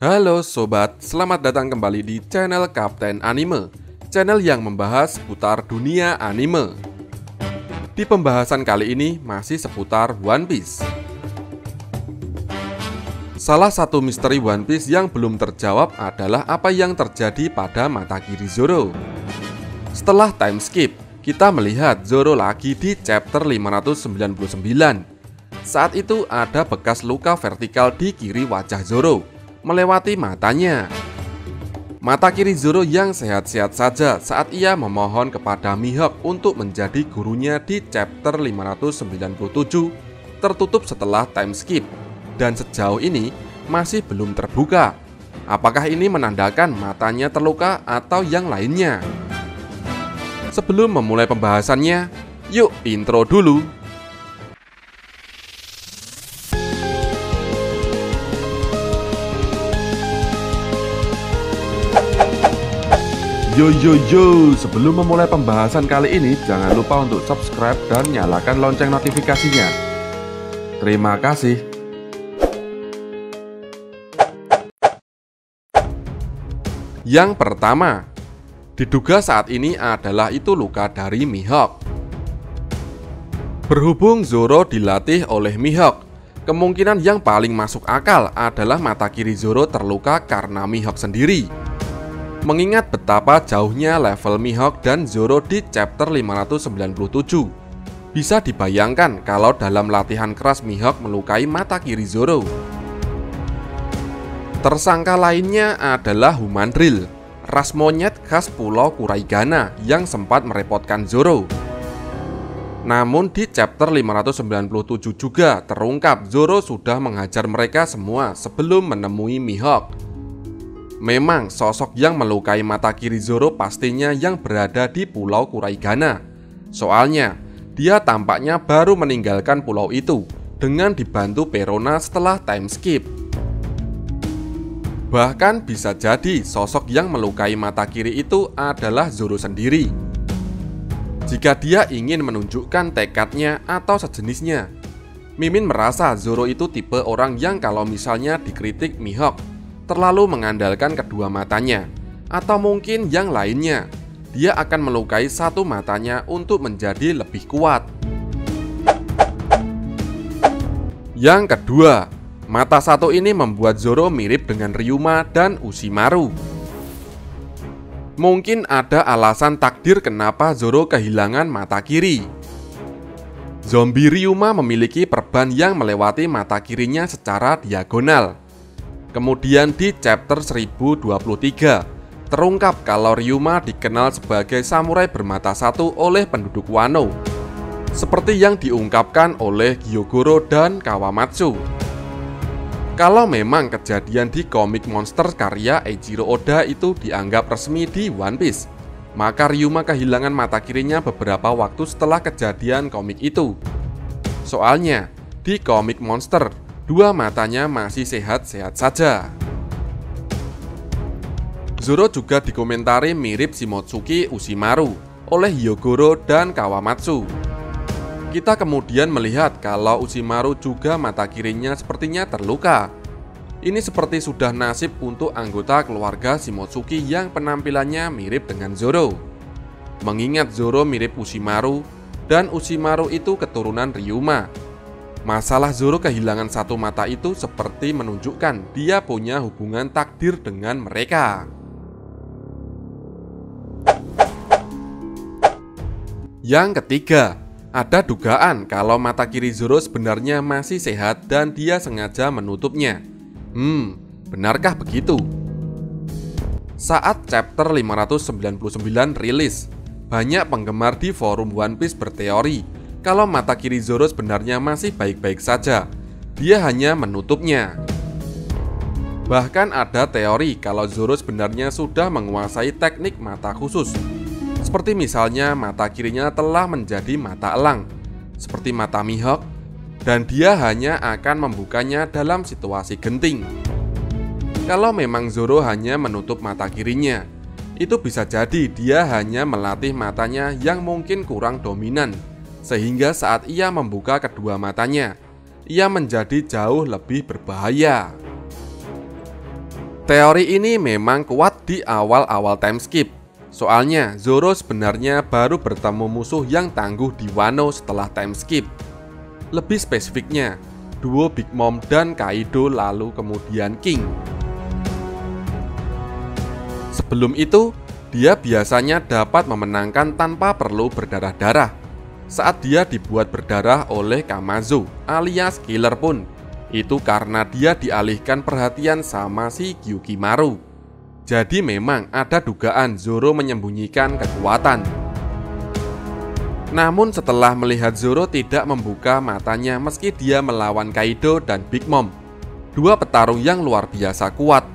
Halo sobat, selamat datang kembali di channel Kapten Anime, channel yang membahas seputar dunia anime. Di pembahasan kali ini masih seputar One Piece. Salah satu misteri One Piece yang belum terjawab adalah apa yang terjadi pada mata kiri Zoro. Setelah time skip, kita melihat Zoro lagi di chapter 599. Saat itu ada bekas luka vertikal di kiri wajah Zoro, melewati matanya. Mata kiri Zoro yang sehat-sehat saja saat ia memohon kepada Mihawk untuk menjadi gurunya di chapter 597 tertutup setelah time skip, dan sejauh ini masih belum terbuka. Apakah ini menandakan matanya terluka atau yang lainnya? Sebelum memulai pembahasannya, yuk intro dulu. Yo, sebelum memulai pembahasan kali ini, jangan lupa untuk subscribe dan nyalakan lonceng notifikasinya. Terima kasih. Yang pertama, diduga saat ini adalah itu luka dari Mihawk. Berhubung Zoro dilatih oleh Mihawk, kemungkinan yang paling masuk akal adalah mata kiri Zoro terluka karena Mihawk sendiri. Mengingat betapa jauhnya level Mihawk dan Zoro di chapter 597, bisa dibayangkan kalau dalam latihan keras Mihawk melukai mata kiri Zoro. Tersangka lainnya adalah Humandrill, ras monyet khas pulau Kuraigana yang sempat merepotkan Zoro. Namun di chapter 597 juga terungkap Zoro sudah menghajar mereka semua sebelum menemui Mihawk. Memang sosok yang melukai mata kiri Zoro pastinya yang berada di pulau Kuraigana. Soalnya dia tampaknya baru meninggalkan pulau itu dengan dibantu Perona setelah time skip. Bahkan bisa jadi sosok yang melukai mata kiri itu adalah Zoro sendiri, jika dia ingin menunjukkan tekadnya atau sejenisnya. Mimin merasa Zoro itu tipe orang yang kalau misalnya dikritik Mihawk terlalu mengandalkan kedua matanya, atau mungkin yang lainnya, dia akan melukai satu matanya untuk menjadi lebih kuat. Yang kedua, mata satu ini membuat Zoro mirip dengan Ryuma dan Ushimaru. Mungkin ada alasan takdir kenapa Zoro kehilangan mata kiri. Zombie Ryuma memiliki perban yang melewati mata kirinya secara diagonal. Kemudian di chapter 1023 terungkap kalau Ryuma dikenal sebagai samurai bermata satu oleh penduduk Wano, seperti yang diungkapkan oleh Gyogoro dan Kawamatsu. Kalau memang kejadian di komik monster karya Eiichiro Oda itu dianggap resmi di One Piece, maka Ryuma kehilangan mata kirinya beberapa waktu setelah kejadian komik itu. Soalnya di komik monster, dua matanya masih sehat-sehat saja. Zoro juga dikomentari mirip Shimotsuki Ushimaru oleh Hyogoro dan Kawamatsu. Kita kemudian melihat kalau Ushimaru juga mata kirinya sepertinya terluka. Ini seperti sudah nasib untuk anggota keluarga Shimotsuki yang penampilannya mirip dengan Zoro. Mengingat Zoro mirip Ushimaru dan Ushimaru itu keturunan Ryuma, masalah Zoro kehilangan satu mata itu seperti menunjukkan dia punya hubungan takdir dengan mereka. Yang ketiga, ada dugaan kalau mata kiri Zoro sebenarnya masih sehat dan dia sengaja menutupnya. Benarkah begitu? Saat chapter 599 rilis, banyak penggemar di forum One Piece berteori kalau mata kiri Zoro sebenarnya masih baik-baik saja, dia hanya menutupnya. Bahkan ada teori kalau Zoro sebenarnya sudah menguasai teknik mata khusus, seperti misalnya mata kirinya telah menjadi mata elang, seperti mata Mihawk, dan dia hanya akan membukanya dalam situasi genting. Kalau memang Zoro hanya menutup mata kirinya, itu bisa jadi dia hanya melatih matanya yang mungkin kurang dominan, sehingga saat ia membuka kedua matanya, ia menjadi jauh lebih berbahaya. Teori ini memang kuat di awal-awal time skip. Soalnya Zoro sebenarnya baru bertemu musuh yang tangguh di Wano setelah time skip. Lebih spesifiknya, duo Big Mom dan Kaido lalu kemudian King. Sebelum itu, dia biasanya dapat memenangkan tanpa perlu berdarah-darah. Saat dia dibuat berdarah oleh Kamazo alias Killer pun, itu karena dia dialihkan perhatian sama si Gyukimaru. Jadi memang ada dugaan Zoro menyembunyikan kekuatan. Namun setelah melihat Zoro tidak membuka matanya meski dia melawan Kaido dan Big Mom, dua petarung yang luar biasa kuat,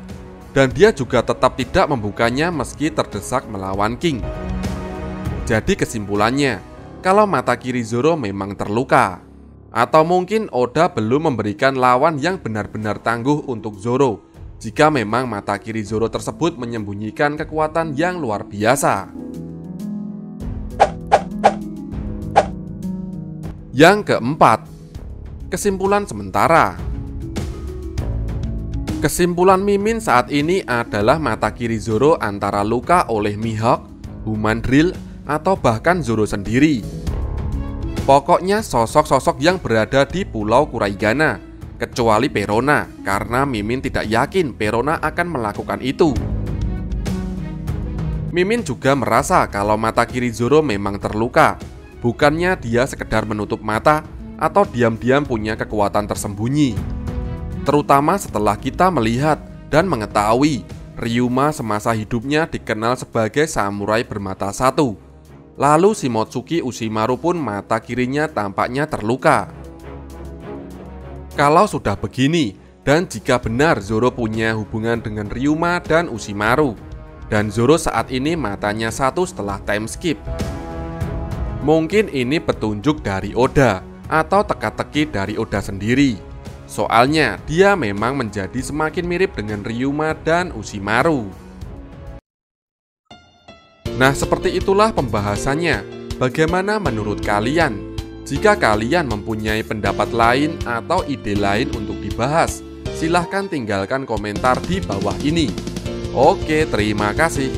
dan dia juga tetap tidak membukanya meski terdesak melawan King. Jadi kesimpulannya, kalau mata kiri Zoro memang terluka, atau mungkin Oda belum memberikan lawan yang benar-benar tangguh untuk Zoro jika memang mata kiri Zoro tersebut menyembunyikan kekuatan yang luar biasa. Yang keempat, kesimpulan sementara. Kesimpulan Mimin saat ini adalah mata kiri Zoro antara luka oleh Mihawk, Human Drill, atau bahkan Zoro sendiri. Pokoknya sosok-sosok yang berada di Pulau Kuraigana, kecuali Perona, karena Mimin tidak yakin Perona akan melakukan itu. Mimin juga merasa kalau mata kiri Zoro memang terluka, bukannya dia sekedar menutup mata atau diam-diam punya kekuatan tersembunyi. Terutama setelah kita melihat dan mengetahui Ryuma semasa hidupnya dikenal sebagai samurai bermata satu. Lalu Shimotsuki Ushimaru pun mata kirinya tampaknya terluka. Kalau sudah begini, dan jika benar Zoro punya hubungan dengan Ryuma dan Ushimaru, dan Zoro saat ini matanya satu setelah time skip, mungkin ini petunjuk dari Oda atau teka-teki dari Oda sendiri. Soalnya dia memang menjadi semakin mirip dengan Ryuma dan Ushimaru. Nah, seperti itulah pembahasannya. Bagaimana menurut kalian? Jika kalian mempunyai pendapat lain atau ide lain untuk dibahas, silahkan tinggalkan komentar di bawah ini. Oke, terima kasih.